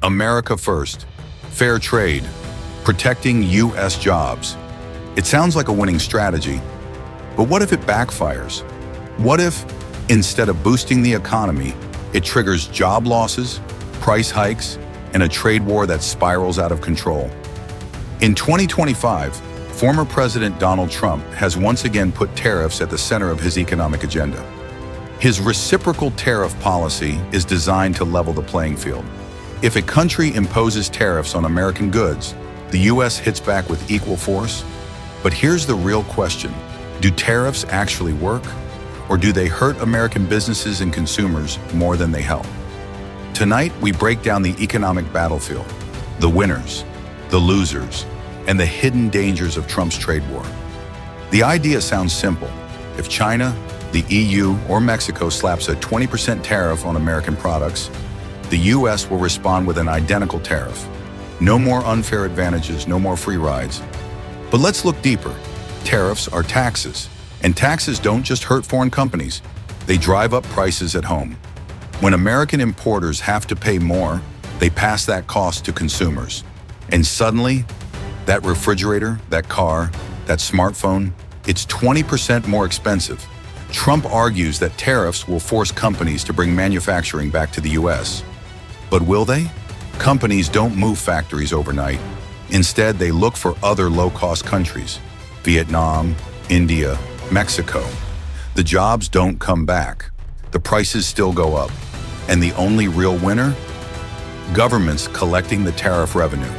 America first, fair trade, protecting U.S. jobs. It sounds like a winning strategy, but what if it backfires? What if, instead of boosting the economy, it triggers job losses, price hikes, and a trade war that spirals out of control? In 2025, former President Donald Trump has once again put tariffs at the center of his economic agenda. His reciprocal tariff policy is designed to level the playing field. If a country imposes tariffs on American goods, the U.S. hits back with equal force. But here's the real question. Do tariffs actually work? Or do they hurt American businesses and consumers more than they help? Tonight, we break down the economic battlefield, the winners, the losers, and the hidden dangers of Trump's trade war. The idea sounds simple. If China, the EU, or Mexico slaps a 20% tariff on American products, the U.S. will respond with an identical tariff. No more unfair advantages, no more free rides. But let's look deeper. Tariffs are taxes, and taxes don't just hurt foreign companies. They drive up prices at home. When American importers have to pay more, they pass that cost to consumers. And suddenly, that refrigerator, that car, that smartphone, it's 20% more expensive. Trump argues that tariffs will force companies to bring manufacturing back to the U.S. But will they? Companies don't move factories overnight. Instead, they look for other low-cost countries: Vietnam, India, Mexico. The jobs don't come back. The prices still go up. And the only real winner? Governments collecting the tariff revenue.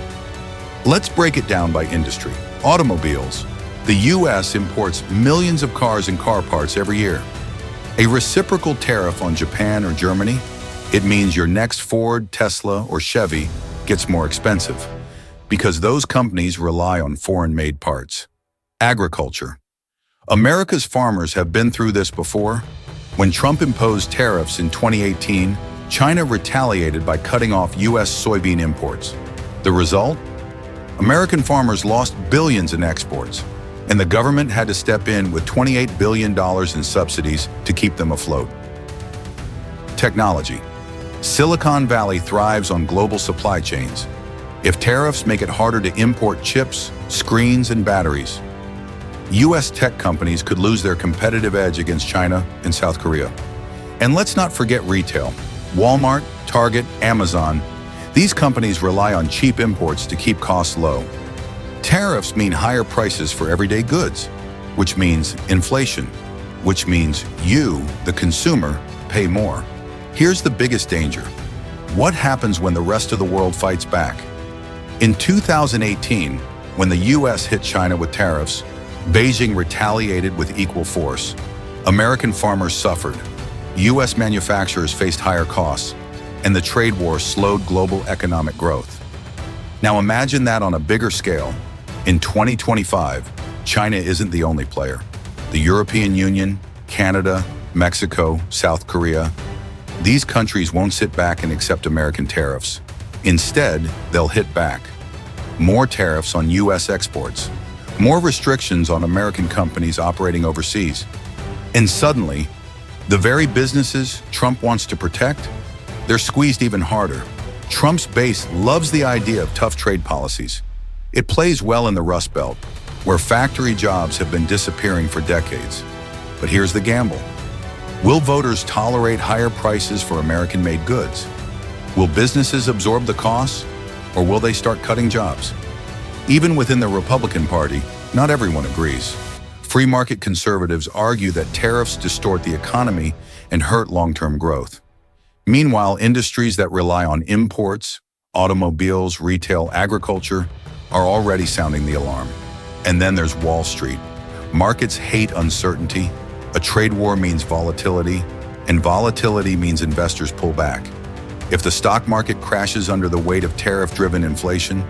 Let's break it down by industry. Automobiles. The U.S. imports millions of cars and car parts every year. A reciprocal tariff on Japan or Germany? It means your next Ford, Tesla, or Chevy gets more expensive because those companies rely on foreign-made parts. Agriculture. America's farmers have been through this before. When Trump imposed tariffs in 2018, China retaliated by cutting off U.S. soybean imports. The result? American farmers lost billions in exports, and the government had to step in with $28 billion in subsidies to keep them afloat. Technology. Silicon Valley thrives on global supply chains. If tariffs make it harder to import chips, screens, and batteries, U.S. tech companies could lose their competitive edge against China and South Korea. And let's not forget retail. Walmart, Target, Amazon. These companies rely on cheap imports to keep costs low. Tariffs mean higher prices for everyday goods, which means inflation, which means you, the consumer, pay more. Here's the biggest danger. What happens when the rest of the world fights back? In 2018, when the U.S. hit China with tariffs, Beijing retaliated with equal force. American farmers suffered. U.S. manufacturers faced higher costs, and the trade war slowed global economic growth. Now imagine that on a bigger scale. In 2025, China isn't the only player. The European Union, Canada, Mexico, South Korea, these countries won't sit back and accept American tariffs. Instead, they'll hit back. More tariffs on U.S. exports, more restrictions on American companies operating overseas. And suddenly, the very businesses Trump wants to protect, they're squeezed even harder. Trump's base loves the idea of tough trade policies. It plays well in the Rust Belt, where factory jobs have been disappearing for decades. But here's the gamble. Will voters tolerate higher prices for American-made goods? Will businesses absorb the costs, or will they start cutting jobs? Even within the Republican Party, not everyone agrees. Free market conservatives argue that tariffs distort the economy and hurt long-term growth. Meanwhile, industries that rely on imports, automobiles, retail, agriculture, are already sounding the alarm. And then there's Wall Street. Markets hate uncertainty. A trade war means volatility, and volatility means investors pull back. If the stock market crashes under the weight of tariff-driven inflation,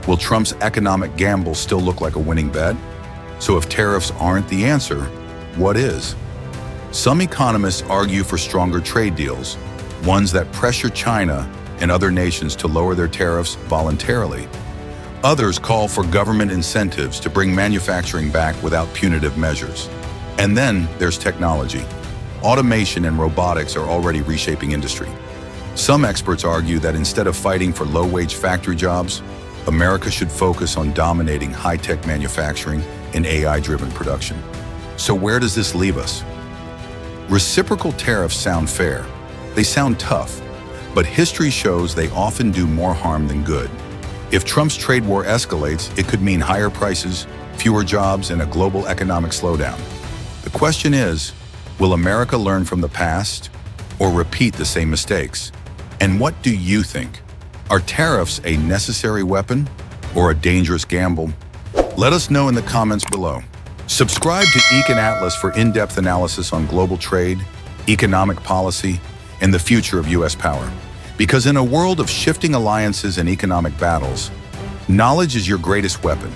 will Trump's economic gamble still look like a winning bet? So if tariffs aren't the answer, what is? Some economists argue for stronger trade deals, ones that pressure China and other nations to lower their tariffs voluntarily. Others call for government incentives to bring manufacturing back without punitive measures. And then there's technology. Automation and robotics are already reshaping industry. Some experts argue that instead of fighting for low-wage factory jobs, America should focus on dominating high-tech manufacturing and AI-driven production. So where does this leave us? Reciprocal tariffs sound fair. They sound tough, but history shows they often do more harm than good. If Trump's trade war escalates, it could mean higher prices, fewer jobs, and a global economic slowdown. The question is, will America learn from the past or repeat the same mistakes? And what do you think? Are tariffs a necessary weapon or a dangerous gamble? Let us know in the comments below. Subscribe to Econ Atlas for in-depth analysis on global trade, economic policy, and the future of U.S. power. Because in a world of shifting alliances and economic battles, knowledge is your greatest weapon.